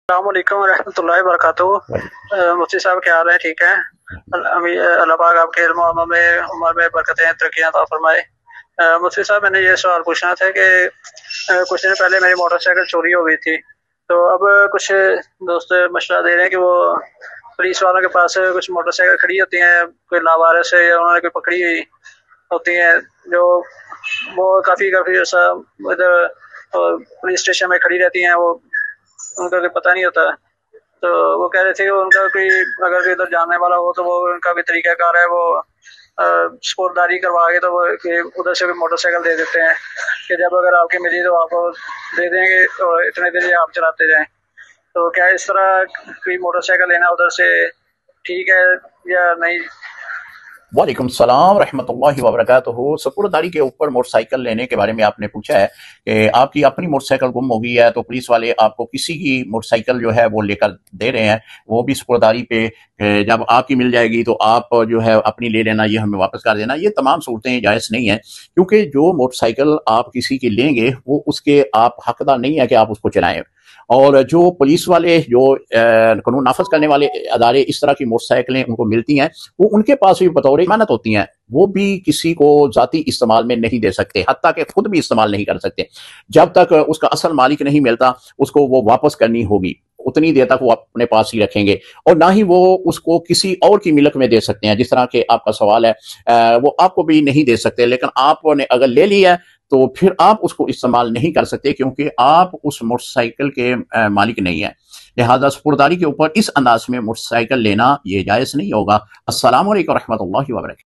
السلام علیکم ورحمۃ اللہ وبرکاتہ۔ مفتی صاحب کیا حال ہے؟ ٹھیک ہے؟ اللہ پاک آپ کے علم و عمل میں عمر میں برکتیں ترقیاں عطا فرمائے۔ مفتی صاحب میں نے یہ سوال پوچھنا تھا کہ کچھ دن پہلے میری موٹر سائیکل چوری ہو گئی تھی، تو اب کچھ دوست مشورہ دے رہے ہیں کہ وہ پولیس والوں کے پاس کچھ موٹر سائیکل کھڑی ہوتی ہیں، کوئی لاوارث ہے یا انہوں نے کوئی پکڑی ہوئی ہوتی ہیں، جو وہ کافی ایسا ادھر پولیس اسٹیشن میں کھڑی رہتی ہیں، وہ ان کا کوئی پتہ نہیں ہوتا۔ تو وہ کہہ رہے تھے کہ ان کا کوئی اگر کوئی ادھر جاننے والا ہو تو وہ ان کا بھی طریقہ کار ہے، وہ سپرداری کروا کے تو وہ ادھر سے بھی موٹر سائیکل دے دیتے ہیں کہ جب اگر آپ کی ملی تو آپ کو دے دیں گے اور اتنے دن آپ چلاتے جائیں۔ تو کیا اس طرح کوئی موٹر سائیکل لینا ادھر سے ٹھیک ہے یا نہیں؟ وعلیکم السلام ورحمۃ اللہ وبرکاتہ۔ سپرداری کے اوپر موٹر سائیکل لینے کے بارے میں آپ نے پوچھا ہے کہ آپ کی اپنی موٹر سائیکل گم ہو گئی ہے تو پولیس والے آپ کو کسی کی موٹر سائیکل جو ہے وہ لے کر دے رہے ہیں، وہ بھی سپرداری پہ جب آپ کی مل جائے گی تو آپ جو ہے اپنی لے لینا، یہ ہمیں واپس کر دینا۔ یہ تمام صورتیں جائز نہیں ہیں، کیونکہ جو موٹر سائیکل آپ کسی کی لیں گے وہ اس کے آپ حقدار نہیں ہے کہ آپ اس کو چلائیں۔ اور جو پولیس والے، جو قانون نافذ کرنے والے ادارے اس طرح کی موٹر سائیکلیں ان کو ملتی ہیں، وہ ان کے پاس بھی بطور امانت ہوتی ہیں، وہ بھی کسی کو ذاتی استعمال میں نہیں دے سکتے، حتیٰ کہ خود بھی استعمال نہیں کر سکتے۔ جب تک اس کا اصل مالک نہیں ملتا اس کو وہ واپس کرنی ہوگی، اتنی دیر تک وہ اپنے پاس ہی رکھیں گے، اور نہ ہی وہ اس کو کسی اور کی ملک میں دے سکتے ہیں۔ جس طرح کہ آپ کا سوال ہے، وہ آپ کو بھی نہیں دے سکتے، لیکن آپ نے اگر لے لی ہے تو پھر آپ اس کو استعمال نہیں کر سکتے، کیونکہ آپ اس موٹر سائیکل کے مالک نہیں ہیں۔ لہذا سپرداری کے اوپر اس انداز میں موٹر سائیکل لینا یہ جائز نہیں ہوگا۔ السلام علیکم ورحمۃ اللہ وبرکاتہ۔